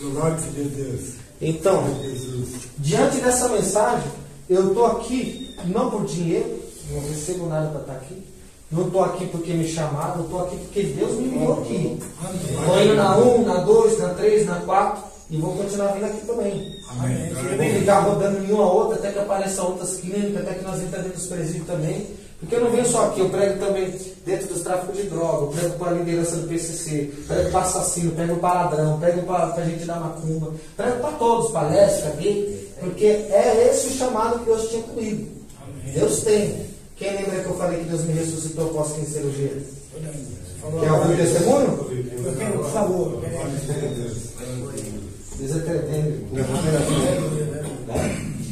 Louvado seja Deus. Então, diante dessa mensagem, eu estou aqui não por dinheiro, não recebo nada para estar aqui. Não estou aqui porque me chamaram, eu estou aqui porque Deus me enviou aqui. Estou indo na 1, na 2, na 3, na 4 e vou continuar vindo aqui também. Amém. Eu vou ficar rodando em uma a outra até que apareçam outras clínicas, até que nós entramos dentro dos presídios também. Porque eu não venho só aqui, eu prego também dentro dos tráficos de droga, eu prego para a liderança do PCC, prego para assassino, prego para ladrão, prego para gente da macumba, prego para todos, palestra, gay, porque é esse o chamado que Deus tinha comigo. Deus tem. Quem lembra que eu falei que Deus me ressuscitou após 15 cirurgias? Quer ouvir o testemunho? Eu quero, por favor. Deus é tremendo.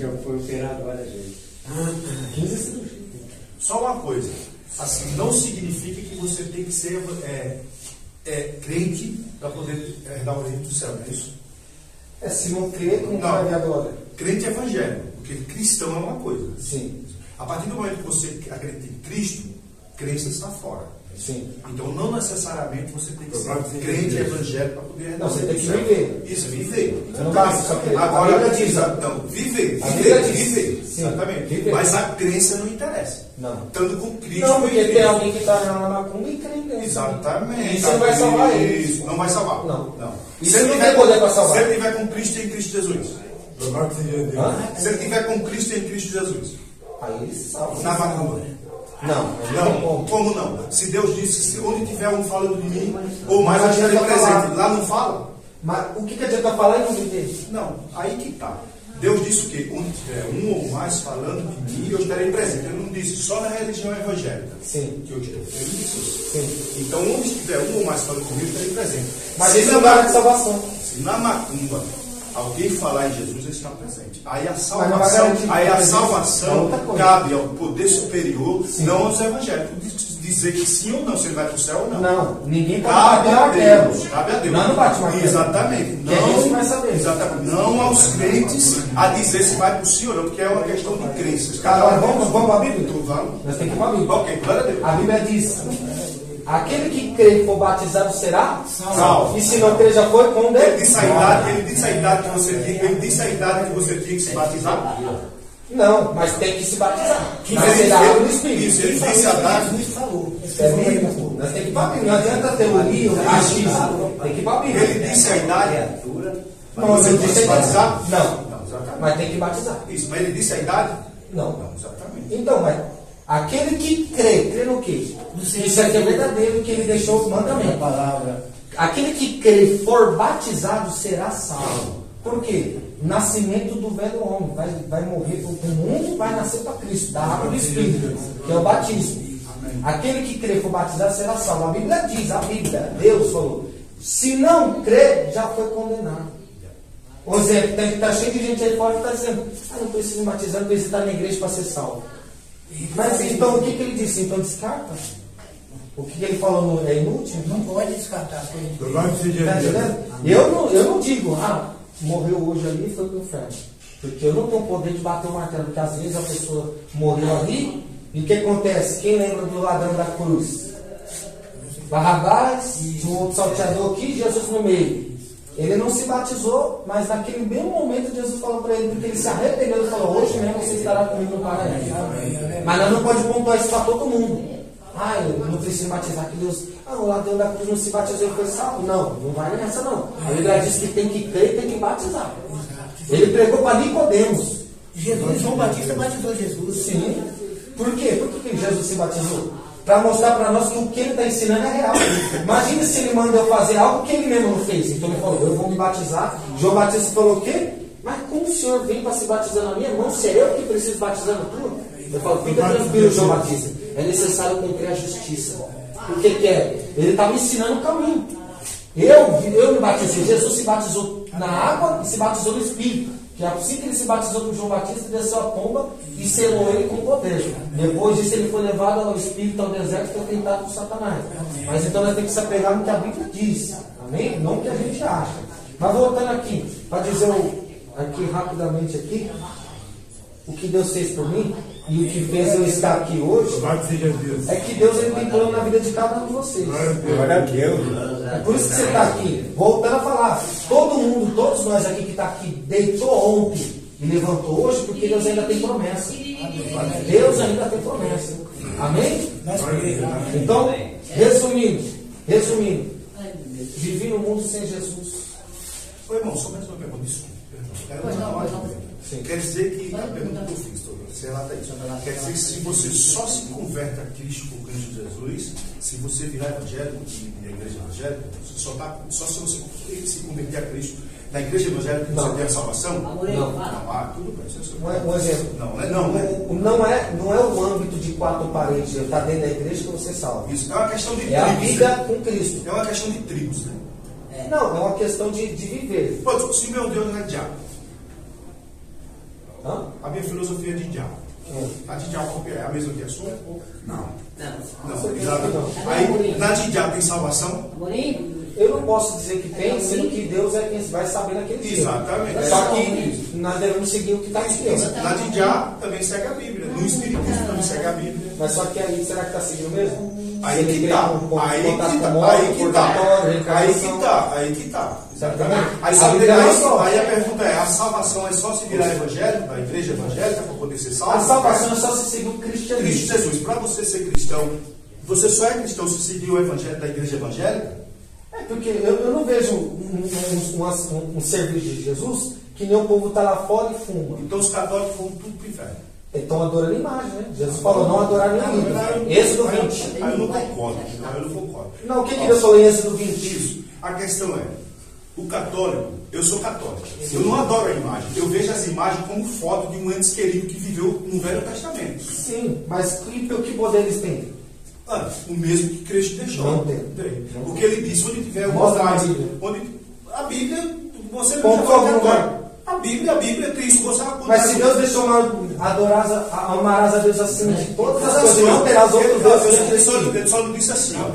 Eu fui operado várias vezes. 15 cirurgias. Só uma coisa, assim, não significa que você tem que ser crente para poder herdar o reino do céu, não é isso? Se não crer, como Não. vai ver agora? Crente evangélico, porque cristão é uma coisa. Sim, A partir do momento que você acredita em Cristo, crença está fora. sim. Então, não necessariamente você tem que ser Louvado seja crente Deus. evangélico para poder herdar Não, o você reino tem do que céu. viver. Isso, viver. Não basta só crer. Agora, A Bíblia diz, então, viver. A Bíblia diz. Viver. Sim, Exatamente. viver. Mas a crença não interessa. Não. Estando com Cristo. Não, porque viver. tem alguém que está na macumba e crê em Deus. Exatamente. Isso não vai salvar ele. Isso, não vai salvar. Não. Não. Isso Se ele não tiver tem poder para salvar. Se ele tiver com Cristo em Cristo Jesus. Louvado seja Deus. Hã? Se ele tiver com Cristo em Cristo Jesus. Aí ele se salva. Na macumba. Não, Não, como não? Se Deus disse, se onde tiver um falando de mim, ou mais eu Mas estarei adianta presente. falar. Lá não fala? Mas o que adianta falar e não viver? Não, aí que tá. Deus disse o quê? Onde tiver um ou mais falando de mim, eu estarei presente. Ele não disse só na religião evangélica. Sim. Que eu estou. Ele disse isso. Sim. Então, onde estiver um ou mais falando de mim, eu estarei presente. Mas Se esse é na o lugar de salvação. Se na macumba alguém falar em Jesus, ele está presente. Aí a Mas não vai salvação, garantir aí a que é salvação outra coisa. cabe ao poder superior, Sim. não aos evangélicos. Dizer que sim ou não, se ele vai para o céu ou não. Não, ninguém pode Cabe bater a martelo. Deus, cabe a Deus. Nós não bate martelo. Exatamente. Que é isso que vai saber. Exatamente. Não aos crentes a dizer se vai para o sim ou não, porque é uma questão de crenças. Agora vamos para a Bíblia? Então, vamos. Nós temos que ir para a Bíblia. Ok, glória a Deus. A Bíblia diz: aquele que crê e for batizado será Salvo. E se não crer, já foi Ele condenado. disse a idade que você tinha, ele disse a idade que você tinha que se batizar. Não, mas tem que se batizar. Que Mas ele dá água no Espírito. Isso, ele disse a data. Jesus falou. É mesmo. Nós temos que ir para a Bíblia. Não adianta teoria ou achismo. Tem que ir para a Bíblia. Ele disse a idade. Não, Você eu tem que disse se a idade. batizar? Não, Não, exatamente. mas tem que batizar. Isso, mas ele disse a idade? Não. Não, exatamente. Então, mas aquele que crê no quê? Isso aqui é verdadeiro, que ele deixou os mandamentos. Palavra. Aquele que crê e for batizado será salvo. Por quê? Nascimento do velho homem. Vai morrer, o mundo vai nascer para Cristo, da água do Espírito, que é o batismo. Aquele que crê e for batizado será salvo. A Bíblia diz, Deus falou, se não crê, já foi condenado. Por exemplo, está cheio de gente aí fora que está dizendo, não preciso me batizar, não preciso estar na igreja para ser salvo. Mas então o que ele disse? Então descarta. O que ele falou é inútil? Não pode descartar as coisas. Louvado seja Tá Deus. entendendo? Eu não digo, morreu hoje ali e foi para o inferno. Porque eu não tenho poder de bater o martelo, porque às vezes a pessoa morreu ali, e o que acontece? Quem lembra do ladrão da cruz? Barrabás, tinha um outro salteador aqui, Jesus no meio. Ele não se batizou, mas naquele mesmo momento Jesus falou para ele, porque ele se arrependeu e falou, hoje mesmo você estará comigo no paraíso. Mas nós não podemos pontuar isso para todo mundo. Eu não preciso batizar, que Deus... o ladrão da cruz não se batizou e foi salvo. Não, não vai nessa não. A Bíblia diz que tem que crer e tem que batizar. Ele pregou para Nicodemos. Jesus, João Batista batizou Jesus. Sim. Por quê? Por que Jesus se batizou? Para mostrar para nós que o que ele está ensinando é real. Imagina se ele manda eu fazer algo que ele mesmo não fez. Então ele falou, eu vou me batizar. João Batista falou o quê? Mas como o senhor vem para se batizar na minha mão? Se é eu que preciso batizar no tu? Eu falo, fica tranquilo, João Batista. É necessário cumprir a justiça. O que é? Ele estava ensinando o caminho. Eu me batizei. Jesus se batizou na água e se batizou no Espírito. Que assim que ele se batizou com João Batista, desceu a pomba e selou ele com poder. Depois disso ele foi levado ao Espírito, ao deserto, e foi tentado por Satanás. Mas então nós temos que se apegar no que a Bíblia diz. Amém? Não o que a gente acha. Mas voltando aqui, para dizer aqui rapidamente aqui, o que Deus fez por mim e o que fez eu estar aqui hoje, Louvado seja Deus. é que Deus ele tem plano na vida de cada um de vocês. Glória a Deus. Glória a Deus. É por isso que você está aqui. Voltando a falar, todo todo mundo, todos nós aqui que está aqui, deitou ontem e levantou hoje, porque Deus ainda tem promessa. Deus ainda tem promessa. Amém? Então, resumindo, vivi no mundo sem Jesus. Ô irmão, só mais uma pergunta, desculpa. Quer dizer que, a pergunta que eu fiz, você relata isso. Quer dizer que se você só se converte a Cristo por Cristo Jesus, se você virar evangélico e a igreja evangélica, só se você se converter a Cristo na igreja evangélica você tem a salvação? Não. Tudo bem. Um exemplo. Não é o âmbito de 4 paredes, está dentro da igreja que você salva. Isso é uma questão de tribos. É a vida com Cristo. É uma questão de tribos, né? Não, é uma questão de viver. Pô, se meu Deus é diabo. Hã? A minha filosofia é de diabo. A de diabo é a mesma que a sua? Não, exatamente. Aí, na de diabo tem salvação? Eu não posso dizer que tem, sendo que Deus é quem vai saber naquele dia. Exatamente. Só que nós devemos seguir o que está escrito. Na de diabo também segue a Bíblia. No Espiritismo também segue a Bíblia. Mas só que aí, será que está seguindo mesmo? Aí que tá. Aí a pergunta é, a salvação é só se virar evangélico, da igreja evangélica, para poder ser salvo? A salvação é só se seguir o cristianismo. Cristo Jesus, para você ser cristão, você só é cristão se seguir o evangelho da igreja evangélica? É porque eu não vejo um serviço de Jesus que nem o povo está lá fora e fuma. Então os católicos vão tudo para o inferno. Estão adorando a imagem, né? Jesus falou, não adorar ninguém. Êxodo 20. Aí eu não concordo. Não, o que Deus falou em Êxodo 20? Isso. A questão é, o católico, eu sou católico, eu não adoro a imagem, eu vejo as imagens como foto de um ente querido que viveu no Velho Testamento. Sim, mas que poder eles têm? O mesmo que Cristo deixou. Não tem. Porque ele disse, onde tiver um Mostra mais, a Bíblia. a Bíblia, você Ponto não pode algum, adorar. A Bíblia tem isso, você vai Mas se Deus deixou amarás a Deus acima de todas as coisas, não terás outro Deus. Ele só não disse assim, ó.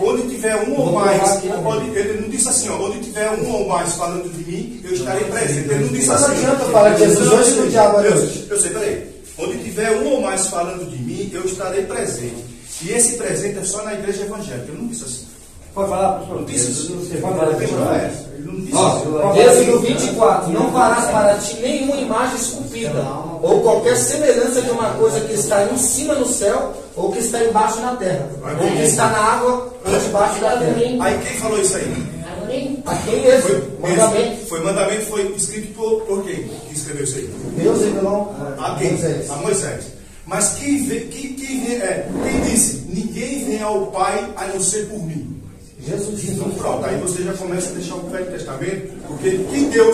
Onde tiver um ou mais, ele não disse assim, ó, onde tiver um ou mais falando de mim, eu estarei presente. Ele não disse Mas assim. não adianta falar de Jesus hoje e do diabo hoje. Eu sei, peraí. Onde tiver um ou mais falando de mim, eu estarei presente. E esse presente é só na igreja evangélica. Ele não disse assim. Pode falar, pastor? Não disse assim. Você pode falar Ele não disse assim. Êxodo 24. Não farás para ti nenhuma imagem esculpida, ou qualquer semelhança de uma coisa que está em cima no céu, ou que está embaixo na terra, ou que está na água, ou debaixo da terra. Aí quem falou isso aí? Aqui em Êxodo, mandamento. Foi mandamento, foi escrito por quem? Que escreveu isso aí? Deus revelou A quem? Moisés. A Moisés. Mas quem disse, ninguém vem ao Pai a não ser por mim. Jesus. Então pronto, aí você já começa a deixar o Velho Testamento, porque quem deu é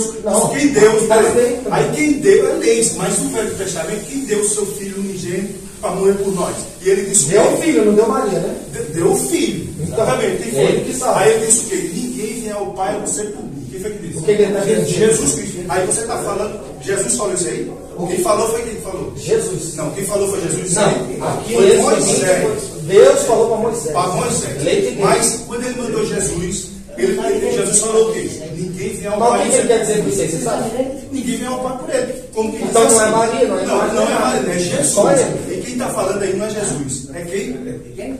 leis, mas o Velho Testamento, quem deu o seu filho unigênito para morrer por nós? E ele disse deu o filho, não deu Maria, né? Deu o filho. Então, exatamente. Quem foi? Ele que sabe. Aí ele disse o quê? Ninguém vem ao Pai a não ser por mim. Quem foi que disse? O que ele está dizendo? Jesus Cristo. Aí você está falando, Jesus falou isso aí? Quem falou foi quem falou? Jesus. Não, quem falou foi Jesus. Não, aqui foi Moisés. Deus falou para Moisés. Para Moisés. Mas quando ele mandou Jesus, Jesus falou o quê? Ninguém vem ao Pai. Mas o que ele quer dizer com isso aí? Você sabe? Ninguém vem ao Pai por ele. Como que então não é Maria, não é Maria, é Jesus. E quem está falando aí não é Jesus. É quem?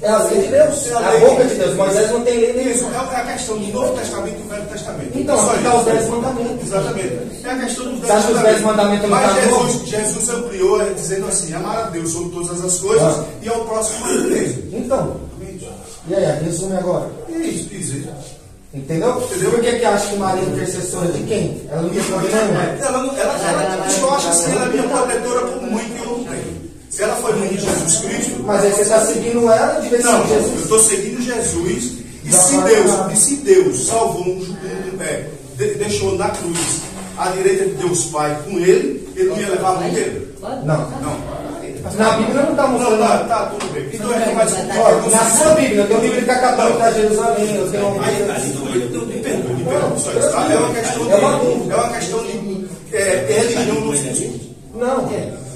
É a lei de Deus, é a boca de Deus. Moisés não tem lei nenhuma. Isso, é a questão do Novo Testamento e do Velho Testamento. Então, aqui está os 10 mandamentos. Exatamente. É a questão dos 10 mandamentos. Você acha que os 10 mandamentos não estão Mas Jesus ampliou dizendo assim, amar a Deus sobre todas as coisas e ao próximo como a Deus. Então, e aí, resume agora. Isso. Entendeu? Por que acha que Maria é intercessora de quem? Ela não tem problema nenhum. Ela só acha assim, ela é minha protetora como mãe que eu não tenho. Se ela foi mãe de Jesus Cristo... Mas aí você está seguindo ela de vez em quando. Não, eu estou seguindo Jesus. E se Deus salvou deixou na cruz à direita de Deus Pai com ele não ia levar a mão dele? Não. Na Bíblia não está mostrando. Tá, tudo bem. Então é mais... Na sua Bíblia, eu tenho Bíblia católica da Jerusalém, eu tenho uma Me perdoe só isso, tá? É uma questão de religião do futuro. Não,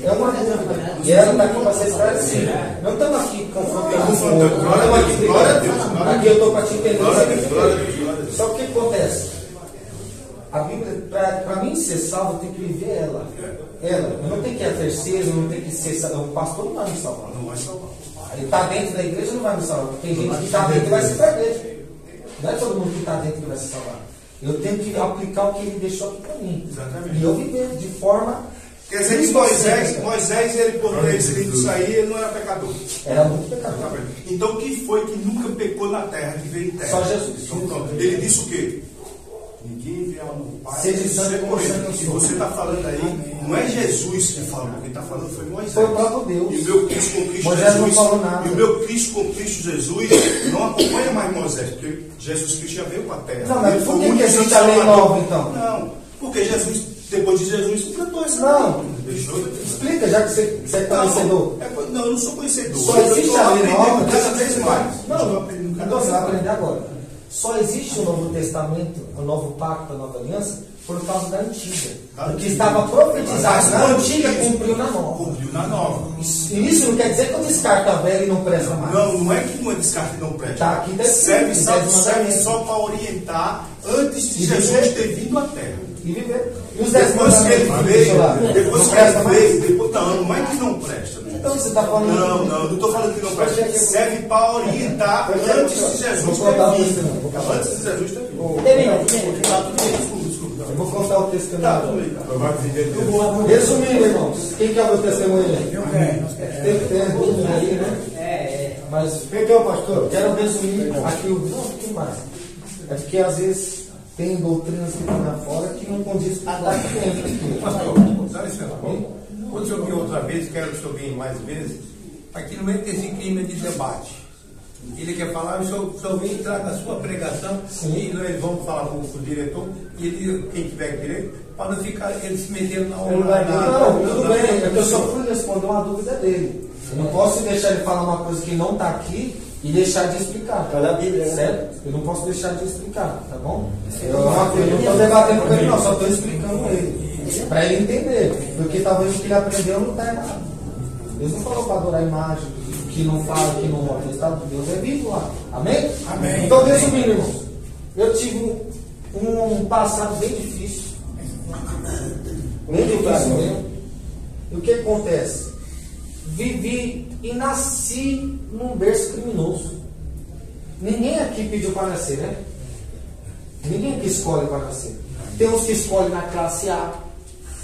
é uma dúvida. E ela está aqui para ser esclarecida. Não estamos aqui confrontando. Glória a Deus. Aqui eu estou para te entender. Glória a Deus. Só que o que acontece? A Bíblia, para mim ser salvo, eu tenho que viver ela. Eu não tenho que ir a terceiro, não tem que ser. O pastor não vai me salvar. Não vai salvar. Ele está dentro da igreja, não vai me salvar. Tem gente que está dentro e vai se perder. Não é todo mundo que está dentro que vai se salvar. Eu tenho que aplicar o que ele deixou aqui para mim. Exatamente. E eu viver de forma. Quer dizer que Moisés, ele por ter escrito isso aí, ele não era pecador. Era muito pecador. Então, quem foi que nunca pecou na terra, que veio em terra? Só Jesus. Então, ele disse o quê? Ninguém vê no Pai. Seja santo como santo eu E sou. você está falando aí, não é Jesus que falou, quem está falando foi Moisés. Foi o próprio Deus. E o meu Cristo com Cristo Moisés Jesus. não falou nada. E o meu Cristo com Cristo Jesus não acompanha mais Moisés, porque Jesus Cristo já veio para a terra. Não, mas Ele por foi que muito existe a lei salvador. nova, então? Não, porque Jesus, depois de Jesus, completou essa Não. lei. Deixou. Explica, já que você é conhecedor. Não, eu não sou conhecedor. Só existe a lei nova. cada vez mais. Não, então você vai aprender agora. Só existe o Novo Testamento, o Novo Pacto, a Nova Aliança, por causa da antiga. O que estava profetizado na antiga cumpriu na nova. Cumpriu na nova. E isso não quer dizer que eu descarto a velha e não presta mais. Não é que não é descarte e não presta. Tá, aqui tá serve escrito, só para orientar antes de E Jesus viver. ter vindo à terra. E viver. E os 10 Depois que ele veio, não presta mais. não é que não presta. Né? Então você está falando. Não estou falando que não presta. Serve para orientar antes de Jesus Vou contar o ter testemunho. vindo. Antes de Jesus ter vindo. Termina. Eu vou contar o testemunho. Foi Marcos de Deus. Resumindo, irmãos, quem que é o meu testemunho aí? Eu quero, nós queremos. Tem que ter dúvida aí, né? Mas, Perdão, pastor. quero resumir aqui o. Não, um pouquinho mais. É porque às vezes tem doutrinas que estão lá fora que não condiz com o que está aqui dentro. Pastor, dá licença, bom? Quando eu vi outra vez, quero que o senhor venha mais vezes, aqui no meio desse clima de debate. Ele quer falar, o senhor vem e traga a sua pregação, Sim. e nós vamos falar com o diretor, e ele, quem tiver direito, para não ficar ele se metendo na Ele vai- Não, tudo bem, é que eu só fui responder uma dúvida dele. Eu não posso deixar ele falar uma coisa que não está aqui e deixar de explicar. Tá na Bíblia, né? Certo? Eu não posso deixar de explicar, tá bom? Eu não estou debatendo com ele, não, só estou explicando ele. Para ele entender. Porque talvez o que ele aprendeu não está errado. Deus não falou para adorar a imagem, que não fala, que não morre. Deus é vivo lá. Amém? Amém. Então, resumindo, irmãos, eu tive um passado bem difícil. Bem difícil mesmo. E o que acontece? Vivi e nasci num berço criminoso. Ninguém aqui pediu para nascer, né? Ninguém aqui escolhe para nascer. Tem uns que escolhem na classe A.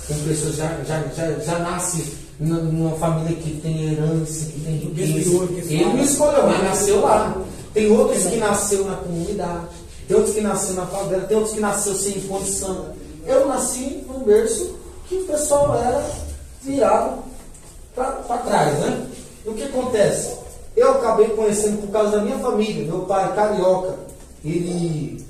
Tem pessoas que já nascem numa família que tem herança, que tem riqueza. Ele não escolheu, mas nasceu lá. Tem outros que nasceu na comunidade. Tem outros que nasceu na favela. Tem outros que nasceu sem condição. Eu nasci num berço que o pessoal era virado para trás, né? E o que acontece? Eu acabei conhecendo por causa da minha família. Meu pai, carioca, ele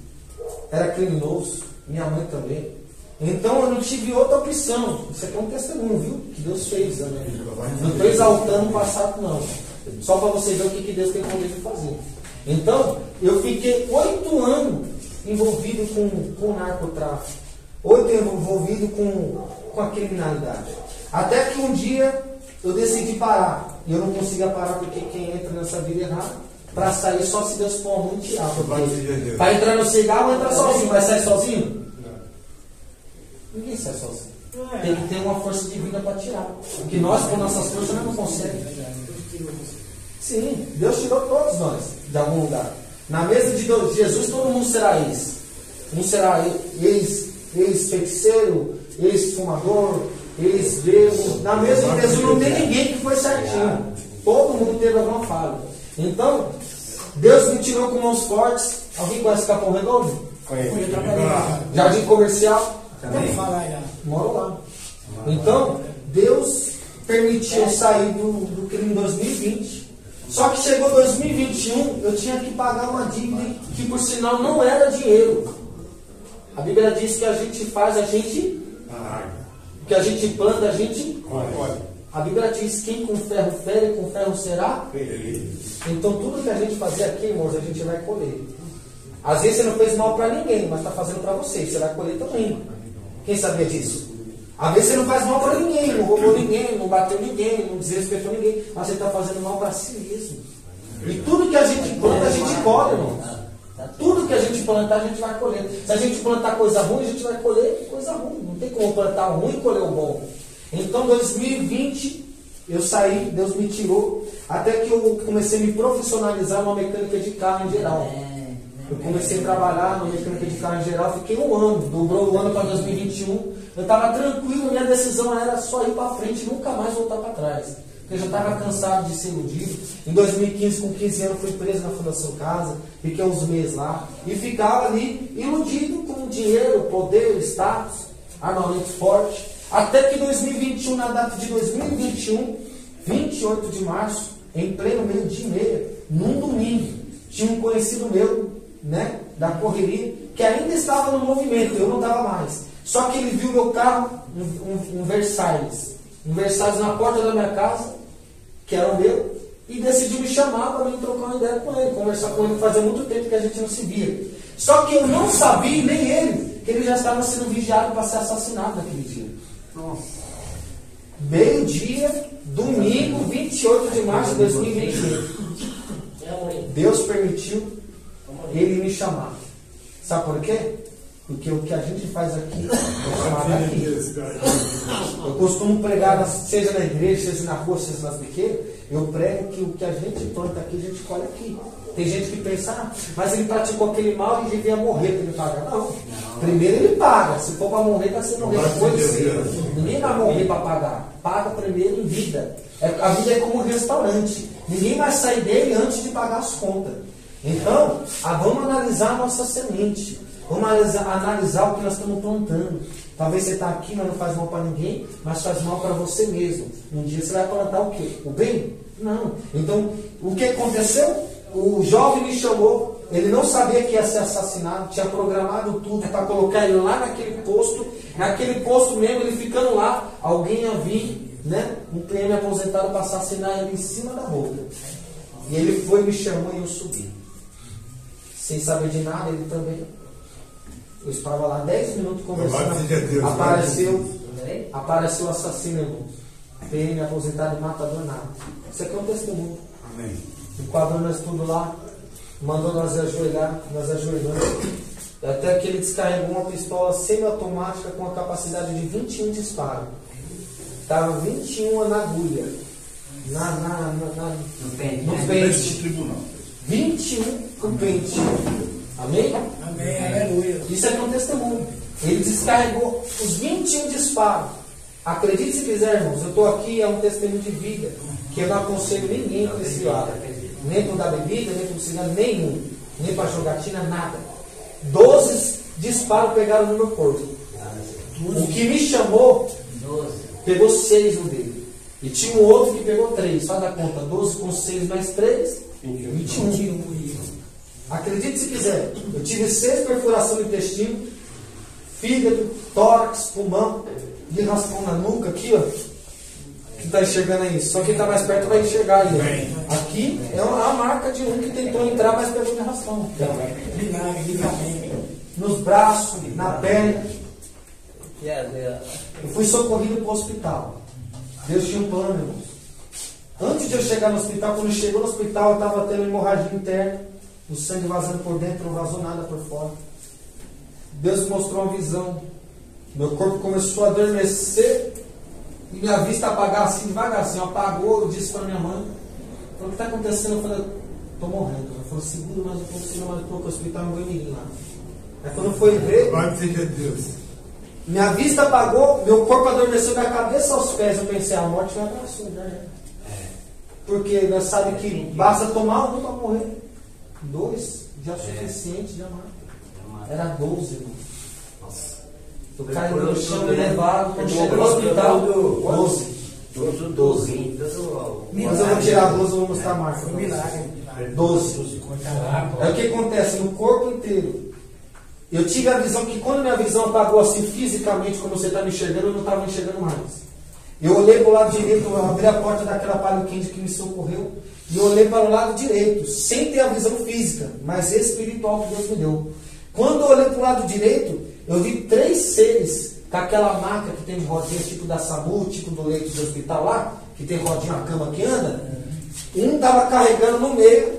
era criminoso, minha mãe também. Então eu não tive outra opção. Isso aqui é um testemunho, viu? Que Deus fez, né? Não estou exaltando o passado, não. Só para você ver o que Deus tem poder de fazer. Então, eu fiquei 8 anos envolvido com narcotráfico. 8 anos envolvido com a criminalidade. Até que um dia eu decidi parar. E eu não conseguia parar porque quem entra nessa vida errada, para sair só se Deus for muito tirar. Para entrar no cigarro, entra sozinho. Vai sair sozinho? Ninguém sai sozinho. Tem que ter uma força divina para tirar. Porque nós, com nossas forças, não conseguimos. Sim, Deus tirou todos nós de algum lugar. Na mesa de Jesus, todo mundo será ex. Um será ex-feiticeiro, ex-fumador, ex-bebo. Na mesa de Jesus não tem ninguém que foi certinho. Todo mundo teve alguma falha. Então, Deus me tirou com mãos fortes. Alguém conhece Capão Redondo? Eu trabalhei lá. Jardim Comercial? Vamos falar já. Moro lá. Então, Deus permitiu eu sair do crime em 2020. Só que chegou 2021, eu tinha que pagar uma dívida que, por sinal, não era dinheiro. A Bíblia diz que a gente faz, que a gente planta, a gente colhe. A Bíblia diz: quem com ferro fere, com ferro será. Então, tudo que a gente fazer aqui, irmãos, a gente vai colher. Às vezes você não fez mal para ninguém, mas está fazendo para você. Você vai colher também. Quem sabia disso? Às vezes você não faz mal para ninguém, não roubou ninguém, não bateu ninguém, não desrespeitou ninguém, mas você está fazendo mal para si mesmo. E tudo que a gente planta, a gente colhe, irmão. Tudo que a gente plantar, a gente vai colher. Se a gente plantar coisa ruim, a gente vai colher coisa ruim. Não tem como plantar o ruim e colher o bom. Então, 2020, eu saí, Deus me tirou, até que eu comecei a me profissionalizar numa mecânica de carro em geral. Eu comecei a trabalhar no mecânica de carro em geral, fiquei um ano, dobrou o ano para 2021. Eu estava tranquilo, minha decisão era só ir para frente e nunca mais voltar para trás. Porque eu já estava cansado de ser iludido. Em 2015, com 15 anos, fui preso na Fundação Casa, fiquei uns meses lá e ficava ali iludido com dinheiro, poder, status, armamento forte. Até que 2021, na data de 2021, 28 de março, em pleno meio-dia e meia, num domingo, tinha um conhecido meu, né, da correria, que ainda estava no movimento, eu não estava mais. Só que ele viu meu carro, um Versailles na porta da minha casa, que era o meu, e decidiu me chamar para mim trocar uma ideia com ele, conversar com ele. Fazia muito tempo que a gente não se via. Só que eu não sabia, nem ele, que ele já estava sendo vigiado para ser assassinado naquele dia. Nossa. Meio-dia, domingo, 28 de março de 2021. Deus permitiu ele me chamar. Sabe por quê? Porque o que a gente faz aqui é chamado aqui. Eu costumo pregar, seja na igreja, seja na rua, seja nas biqueiras, eu prego que o que a gente planta aqui, a gente colhe aqui. Tem gente que pensa, mas ele praticou aquele mal e devia morrer para ele pagar. Não. Primeiro ele paga. Se for para morrer, vai ser morrer depois. Ninguém vai morrer para pagar. Paga primeiro em vida. A vida é como um restaurante. Ninguém vai sair dele antes de pagar as contas. Então, vamos analisar a nossa semente. Vamos analisar o que nós estamos plantando. Talvez você está aqui, mas não faz mal para ninguém, mas faz mal para você mesmo. Um dia você vai plantar o quê? O bem? Não. Então, o que aconteceu? O jovem me chamou, ele não sabia que ia ser assassinado, tinha programado tudo para colocar ele lá naquele posto mesmo, ele ficando lá, alguém ia vir, né, um PM aposentado para assassinar ele em cima da roupa. E ele foi, me chamou e eu subi. Sem saber de nada, ele também. Eu estava lá 10 minutos conversando, apareceu o assassino, irmão. PM aposentado, matador, nada. Isso aqui é um testemunho. Amém. Enquadrou nós tudo lá, mandou nós ajoelhar, nós ajoelhamos. Até que ele descarregou uma pistola semiautomática com a capacidade de 21 disparos. Estava 21 na agulha. No pente. 21 com pente. Amém? Amém, aleluia. Isso é um testemunho. Ele descarregou os 21 disparos. Acredite se quiser, irmãos, eu estou aqui, é um testemunho de vida, que eu não aconselho ninguém para esse lado. Nem para dar bebida, nem para cigarro, nenhum. Nem para jogatina, nada. 12 disparos pegaram no meu corpo. O que me chamou, pegou 6 no dele. E tinha um outro que pegou 3. Faz a conta, 12 com 6 mais 3, 21. Acredite se quiser, eu tive 6 perfurações no intestino, fígado, tórax, pulmão, de raspão na nuca, aqui, ó. Que está enxergando aí? Só quem está mais perto vai enxergar aí. Aqui é a marca de um que tentou entrar, mas pegou de raspão. Nos braços, na perna. Eu fui socorrido para o hospital. Deus tinha um plano, irmãos. Antes de eu chegar no hospital, quando chegou no hospital, eu estava tendo hemorragia interna, o sangue vazando por dentro, não vazou nada por fora. Deus me mostrou uma visão. Meu corpo começou a adormecer e minha vista apagar assim, devagarzinho. Apagou, eu disse para minha mãe: o que está acontecendo? Eu falei: estou morrendo. Ela falou: segura mais um pouco, segura mais um pouco, o hospital em Goiânia lá. Aí quando foi ver, minha vista apagou, meu corpo adormeceu da cabeça aos pés. Eu pensei: a morte vai abraçar, né? Porque nós sabemos que basta tomar um para morrer. 2 já é suficiente, já mata. Era 12, irmão. Nossa. Eu caí no chão, me levaram, quando chegou no hospital, 12. Mas eu vou tirar 12 e vou mostrar a marca. 12. Aí o que acontece? No corpo inteiro. Eu tive a visão que quando minha visão apagou assim fisicamente, como você está me enxergando, eu não estava enxergando mais. Eu olhei para o lado direito, eu abri a porta daquela palha quente que me socorreu, e eu olhei para o lado direito, sem ter a visão física, mas espiritual que Deus me deu. Quando eu olhei para o lado direito, eu vi 3 seres com aquela maca que tem de rodinha, tipo da SAMU, tipo do leito do hospital lá, que tem rodinha, uma cama que anda. Um estava carregando no meio,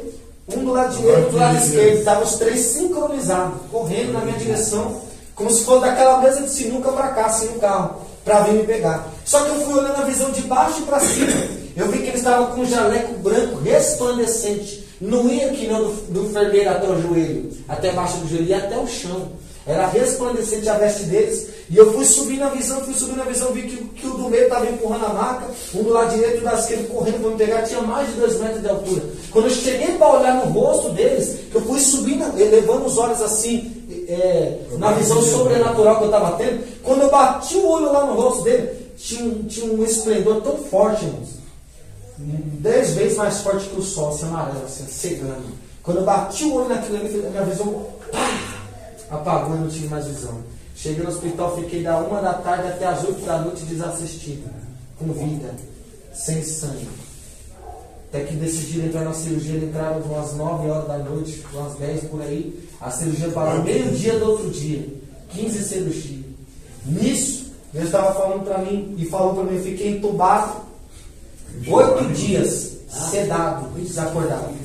um do lado direito e do lado esquerdo. Estavam os 3 sincronizados, correndo na minha direção, como se fosse daquela mesa de sinuca para cá, assim no carro, para vir me pegar. Só que eu fui olhando a visão de baixo para cima. Eu vi que eles estavam com um jaleco branco resplandecente, Não ia que não do enfermeiro até o joelho, até baixo do joelho, ia até o chão. Era resplandecente a veste deles. E eu fui subir na visão, vi que o do meio estava empurrando a maca, um do lado direito e do lado esquerdo correndo para me pegar, tinha mais de 2 metros de altura. Quando eu cheguei para olhar no rosto deles, que eu fui subindo, levando os olhos assim, na visão sobrenatural que eu estava tendo, quando eu bati o olho lá no rosto dele, tinha um esplendor tão forte, irmãos. 10 vezes mais forte que o sol, assim, amarelo, assim, cegando. Quando eu bati o olho naquilo ali, minha visão apagou e não tive mais visão. Cheguei no hospital, fiquei da 1 da tarde até as 8 da noite desassistido, com vida, sem sangue. Até que decidiram entrar na cirurgia, entraram umas 9 horas da noite, umas 10 por aí. A cirurgia parou meio-dia do outro dia, 15 cirurgias. Nisso, Deus estava falando para mim e falou para mim, fiquei entubado 8 dias, sedado, desacordado.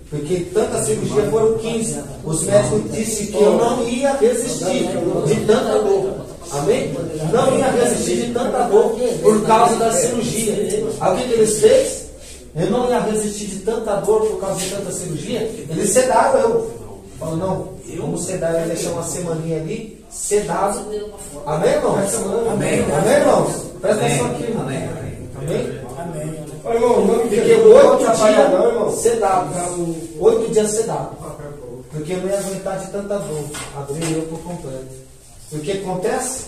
Porque tanta cirurgia foram 15. Os médicos disseram que eu não ia resistir de tanta dor. Amém? Não ia resistir de tanta dor por causa da cirurgia. Aí o que eles fez? Eu não ia resistir de tanta dor por causa de tanta cirurgia. Eles sedaram eu. Falou, não, vamos sedar, eu ia deixar uma semaninha ali, sedado. Amém, irmãos? Amém, irmãos? Presta atenção aqui, irmão. Amém? Amém. Fiquei 8 dias sedado. 8 dias sedado. Porque eu não ia aguentar de tanta dor. Abri eu por completo. O que acontece?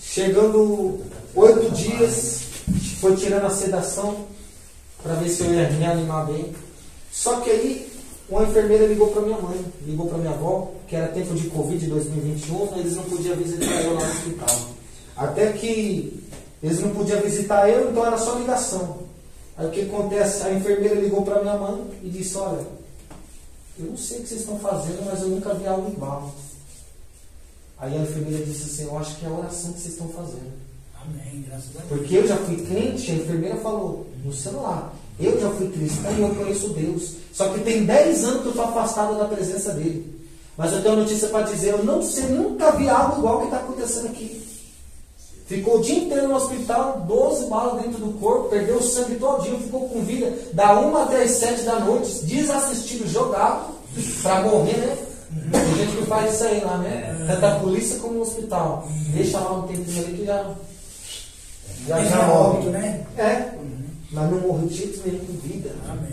Chegando 8 dias, foi tirando a sedação para ver se eu ia me animar bem. Só que aí uma enfermeira ligou para minha mãe, ligou para minha avó, que era tempo de Covid 2021, eles não podiam visitar eu lá no hospital. Até que eles não podiam visitar eu, então era só ligação. Aí o que acontece? A enfermeira ligou para minha mãe e disse, olha, eu não sei o que vocês estão fazendo, mas eu nunca vi algo igual. Aí a enfermeira disse assim, eu acho que é a oração que vocês estão fazendo. Amém, graças a Deus. Porque eu já fui crente, a enfermeira falou no celular, eu já fui cristã e eu conheço Deus. Só que tem 10 anos que eu estou afastado da presença dele. Mas eu tenho uma notícia para dizer, eu não sei, nunca vi algo igual que está acontecendo aqui. Ficou o dia inteiro no hospital, 12 balas dentro do corpo, perdeu o sangue todinho, ficou com vida, da 1 até as 7 da noite, desassistido, jogado, para morrer, né? Tem gente que faz isso aí lá, né? Tanto a polícia como no hospital. Deixa lá um tempinho ali que já morre. Né? Mas não morreu de jeito nenhum com vida. Amém.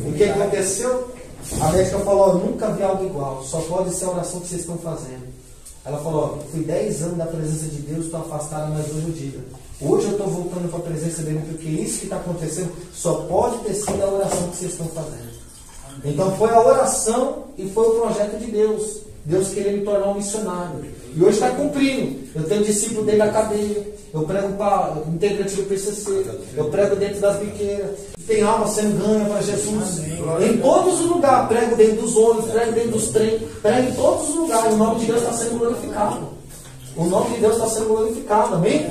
O que aconteceu? A médica falou, nunca vi algo igual, só pode ser a oração que vocês estão fazendo. Ela falou, fui 10 anos da presença de Deus, estou afastado, mas hoje eu digo. Hoje eu estou voltando para a presença dele, porque isso que está acontecendo só pode ter sido a oração que vocês estão fazendo. Então foi a oração e foi o projeto de Deus. Deus queria me tornar um missionário. E hoje está cumprindo. Eu tenho discípulo dentro da cadeia. Eu prego para integrante do PCC. Eu prego dentro das biqueiras. Tem alma sendo ganha para Jesus. Em todos os lugares. Prego dentro dos ônibus, prego dentro dos trens. Prego em todos os lugares. O nome de Deus está sendo glorificado. O nome de Deus está sendo glorificado. Amém?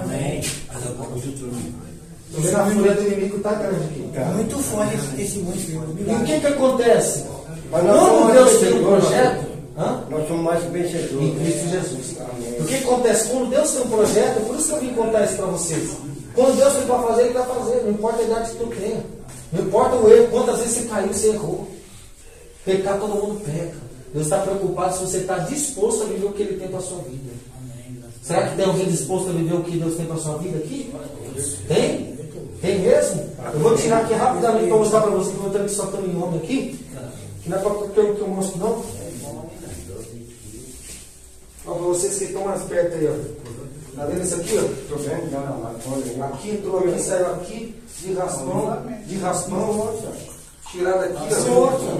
Amém. Estou vendo a fúria do inimigo está grande aqui. Muito forte esse testemunho. E o que acontece? Mas nós Quando somos Deus tem um vencedores, projeto, nós somos mais que vencedores. em Cristo Jesus. Amém. O que acontece? Quando Deus tem um projeto, por isso que eu vim contar isso para vocês. Quando Deus tem para fazer, Ele vai fazer. Não importa a idade que tu tenha. Não importa o erro. Quantas vezes você caiu, você errou. Pecar, todo mundo peca. Deus está preocupado se você está disposto a viver o que Ele tem para a sua vida. Será que tem alguém disposto a viver o que Deus tem para a sua vida aqui? Tem? Tem mesmo? Eu vou tirar aqui rapidamente para mostrar para vocês que eu estou aqui só estando em homem aqui. Que não é para que eu mostro, não. Ó, para vocês que estão mais perto aí, ó. Tá vendo isso aqui, ó? Estou vendo, não. Aqui, entrou aqui, saiu aqui, de raspão, tirado aqui,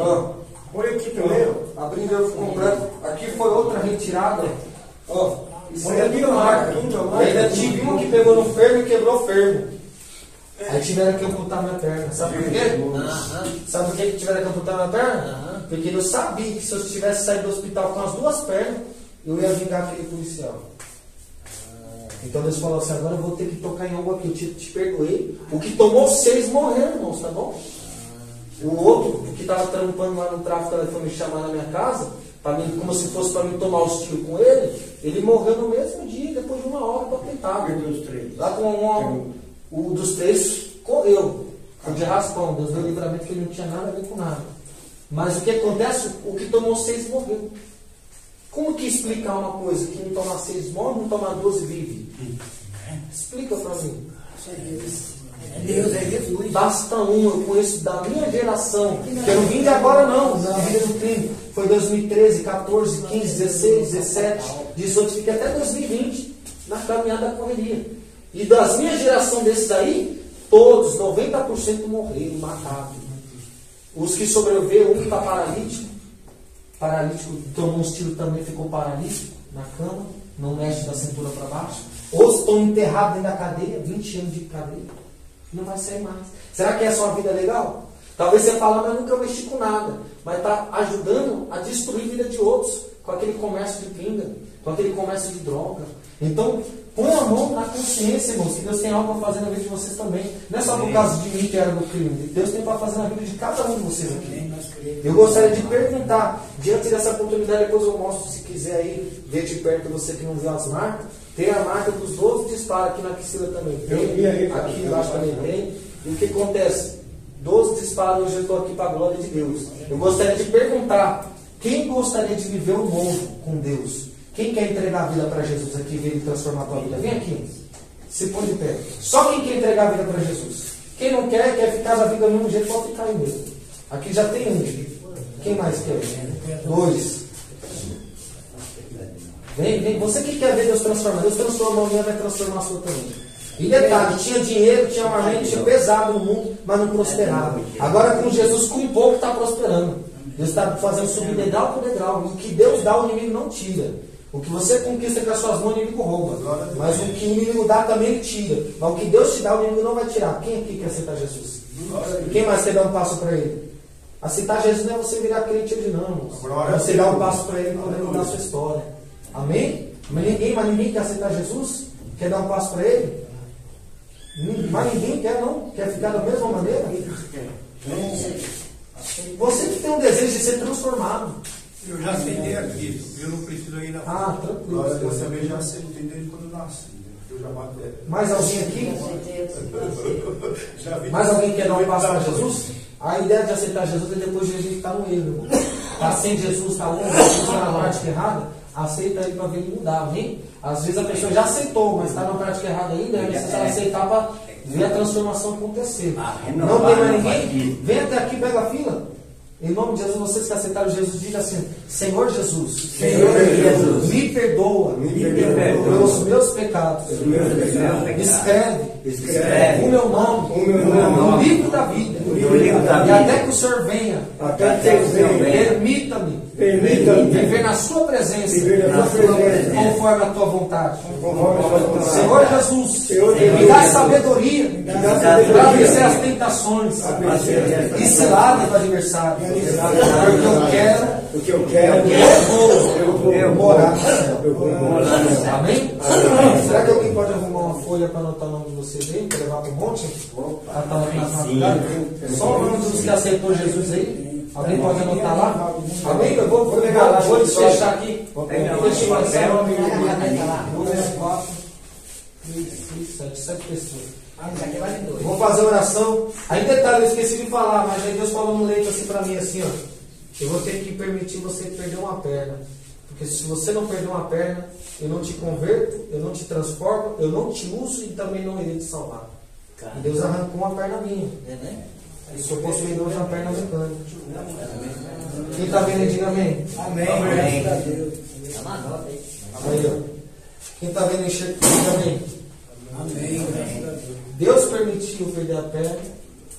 ó. Olha aqui também, ó. Abrindo o completo. Aqui foi outra retirada, ó. Isso aí é de marca. Ainda tive uma que pegou no fermo e quebrou o fermo. Aí tiveram que amputar minha perna. Sabe por quê? Sabe por que tiveram que amputar minha perna? Porque eu sabia que se eu tivesse saído do hospital com as 2 pernas, eu ia vingar aquele policial. Então Deus falou assim, agora eu vou ter que tocar em algo aqui, eu te perdoei. O que tomou 6 morreram, irmãos, tá bom? O outro, que estava trampando lá no tráfico, ele foi me chamar na minha casa, mim, como se fosse para mim tomar os tiros com ele morreu no mesmo dia, depois de 1 hora do atentado. Dos 3. Lá com o dos 3 correu. Foi de raspão. Deus deu livramento que ele não tinha nada a ver com nada. Mas o que acontece? O que tomou 6 morreu. Como que explicar uma coisa que não toma 6 morre, não toma 12 vive? Explica para mim. É Deus, é Jesus. Basta um, eu conheço da minha geração, que eu não vim de agora não, na vida do crime. Foi 2013, 14, 15, 16, 17, 18, fiquei até 2020 na caminhada da correria. E das minhas gerações desses aí, todos, 90% morreram, matados. Os que sobreviveram, um está paralítico, tomou uns tiros também, ficou paralítico na cama, não mexe da cintura para baixo. Outros estão enterrados dentro da cadeia, 20 anos de cadeia. Não vai sair mais. Será que essa é uma vida legal? Talvez você fale, mas nunca mexi com nada. Mas está ajudando a destruir a vida de outros. Com aquele comércio de pinga. Com aquele comércio de droga. Então, põe a mão na consciência, irmãos. Que Deus tem algo para fazer na vida de vocês também. Não é só por causa de mim que era do crime. Deus tem para fazer na vida de cada um de vocês aqui. Eu gostaria de perguntar, diante dessa oportunidade, depois eu mostro, se quiser aí, ver de perto você que não viu as marcas. Tem a marca dos 12 disparos aqui na axila também. Tem, aqui embaixo também tem. E o que acontece? 12 disparos, hoje eu estou aqui para a glória de Deus. Eu gostaria de perguntar, quem gostaria de viver o novo com Deus? Quem quer entregar a vida para Jesus aqui e ver Ele transformar a tua vida? Vem aqui. Se põe de pé. Só quem quer entregar a vida para Jesus. Quem não quer ficar na vida do mesmo jeito, pode ficar aí mesmo. Aqui já tem um. Quem mais quer? 2. Vem. Você que quer ver Deus transformar. Deus transformou a minha, vai transformar a sua também. E detalhe, tinha dinheiro, tinha uma mente pesada no mundo, mas não prosperava. Agora com Jesus, com pouco, está prosperando. Deus está fazendo subir degrau por degrau. O que Deus dá, o inimigo não tira. O que você conquista com as suas mãos, o inimigo rouba. Mas o que o inimigo dá, também ele tira. Mas o que Deus te dá, o inimigo não vai tirar. Quem aqui quer aceitar Jesus? Quem mais quer dar um passo para ele? Aceitar Jesus não é você virar crente hoje não, irmãos. É você dar um passo para ele e poder mudar a sua história. Amém? Mas ninguém quer aceitar Jesus? Quer dar um passo para ele? Mas ninguém quer, não? Quer ficar da mesma maneira? Você que tem um desejo de ser transformado. Eu já aceitei aqui, eu não preciso ir na frente. Ah, tranquilo. Eu também já aceitei desde quando eu nasci. Eu já bato. Mais alguém aqui? Já vi. Mais alguém quer dar um passo para Jesus? A ideia de aceitar Jesus é depois de a gente estar no erro, irmão. Está sem Jesus, está longe, está na prática errada, aceita ele para ver ele mudar, amém? Às vezes a pessoa já aceitou, mas está na prática errada ainda, é necessário aceitar para ver a transformação acontecer. Não tem mais ninguém? Vem até aqui, pega a fila. Em nome de Jesus, vocês que aceitaram Jesus, diga assim: Senhor Jesus, me perdoa pelos meus pecados. Escreve o meu nome no livro da vida. E até que o Senhor venha, permita-me viver na sua presença, conforme a tua vontade. Senhor Jesus, me dá sabedoria para vencer as tentações e ciladas do adversário. Porque eu quero, eu vou morar no céu. Amém? Será que alguém pode arrumar uma folha para anotar o nome de vocês aí, para levar para o monte? Só o nome dos que aceitou Jesus aí. Alguém pode anotar lá? Amém? Eu vou pegar lá, vou desfechar aqui. Deixa eu passar o nome de 2, 4, 6, 7 pessoas. Vou fazer oração. Aí detalhe, eu esqueci de falar, mas aí Deus falou no leito assim pra mim, assim, ó. Eu vou ter que permitir você perder uma perna. Porque se você não perder uma perna, eu não te converto, eu não te transformo, eu não te uso e também não irei te salvar. E Deus arrancou uma perna minha. Eu sou possuidor de uma perna mecânica. Quem está vendo, diga amém. Amém. Aí, ó. Quem está vendo, enxerga, diga amém. Amém. Deus permitiu eu perder a perna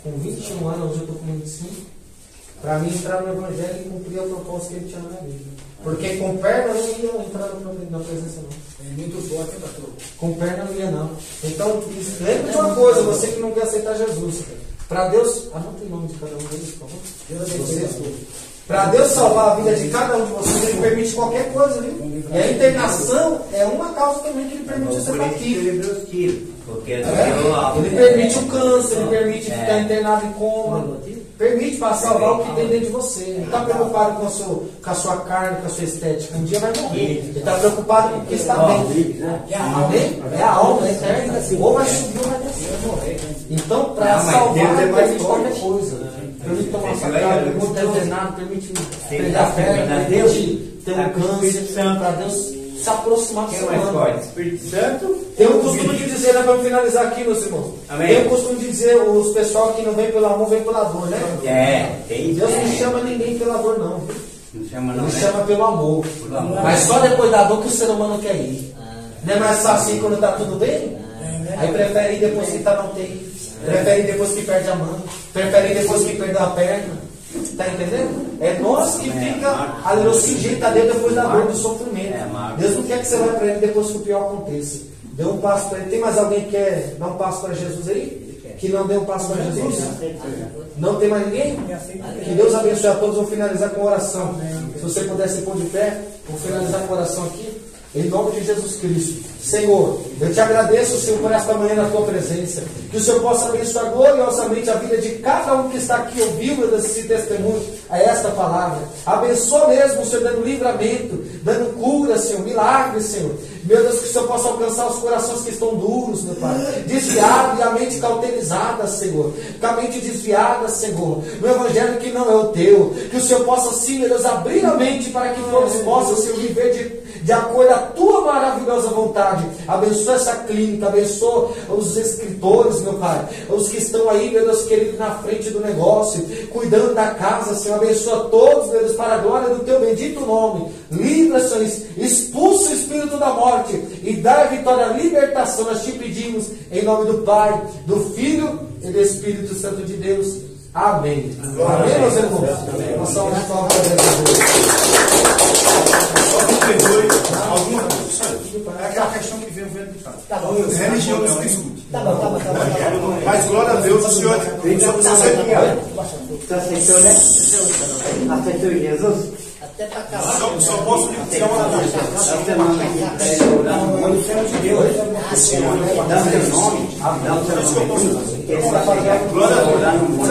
com 21 anos, hoje eu estou com 25, para mim entrar no Evangelho e cumprir a proposta que Ele tinha na minha vida. Porque com perna eu não ia entrar na presença, não. É muito forte, hein, pastor? Com perna não ia, não. Então, lembre de uma coisa, você que não quer aceitar Jesus, para Deus, anota o nome de cada um deles, por favor. Para Deus salvar a vida de cada um de vocês, Ele permite qualquer coisa, viu? E a internação é uma causa também que Ele permite você estar aqui. Ele permite o câncer, Ele permite ficar internado em coma. Permite para salvar o que tem dentro de você. Não está preocupado com a sua carne, com a sua estética. Um dia vai morrer. Ele está preocupado com o que está dentro. Amém? É a alma eterna. Ou vai subir ou vai descer. Então, para salvar, permite qualquer coisa. Permite tomar facada, permite ter ordenado, permite pegar a perna, permite ter um câncer, para Deus se aproximar do seu forte? Espírito Santo. Tem o costume de dizer, né, para finalizar aqui, meus irmãos. Amém. Tem o costume de dizer, os pessoal que não vem pelo amor, vem pela dor, né? Tem. Deus não chama ninguém pela dor, não. Não chama não, Ele né? chama pelo amor. amor. Mas só depois da dor que o ser humano quer ir. Não é mais fácil assim quando está tudo bem? Aí prefere ir depois que está não tem. Prefere ir depois que perde a mão. Prefere ir depois que perde a perna. Está entendendo? É nós que fica ali no sujeito a Deus depois da dor, do sofrimento. Deus não quer que você vá para Ele depois que o pior aconteça. Dê um passo para Ele. Tem mais alguém que quer dar um passo para Jesus aí? Que não deu um passo para Jesus? Não tem mais ninguém? Que Deus abençoe a todos. Vou finalizar com oração. Se você pudesse pôr de pé, vou finalizar com oração aqui. Em nome de Jesus Cristo. Senhor, eu te agradeço, Senhor, por esta manhã na tua presença. Que o Senhor possa abençoar gloriosamente a vida de cada um que está aqui ouvindo esse testemunho, a esta palavra. Abençoa mesmo, Senhor, dando livramento, dando cura, Senhor, milagres, Senhor. Meu Deus, que o Senhor possa alcançar os corações que estão duros, meu Pai. Desviados e a mente cauterizada, Senhor. Com a mente desviada, Senhor. No evangelho que não é o teu. Que o Senhor possa, sim, meu Deus, abrir a mente para que todos possam, Senhor, viver de acordo à tua maravilhosa vontade. Abençoa essa clínica, abençoa os escritores, meu Pai, os que estão aí, meu Deus querido, na frente do negócio, cuidando da casa, Senhor. Abençoa todos, meu Deus, para a glória do teu bendito nome. Livra, Senhor, expulsa o espírito da morte e dá a vitória, a libertação. Nós te pedimos em nome do Pai, do Filho e do Espírito Santo de Deus. Amém. Amém, meus irmãos. Nós somos a tua alguma coisa. É aquela questão que veio vendo de casa. Tá bom. Religião não se discute. Tá bom. Mas glória a Deus, o Senhor. Você aceitou, né? Aceitou Jesus? Até pra calar. Só posso lhe dizer uma coisa. Dá seu nome aqui, orar no nome de Deus. Dá seu nome. Dá o seu nome. Glória a Orar no Deus.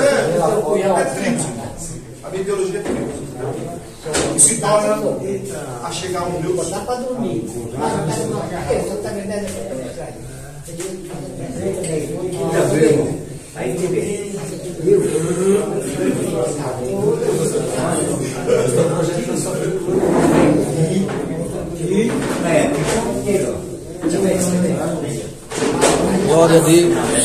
nome. É triste. A minha teologia é triste. E se torna a chegar ao meu. Dá pra dormir. Aí te vê. Glória a Deus.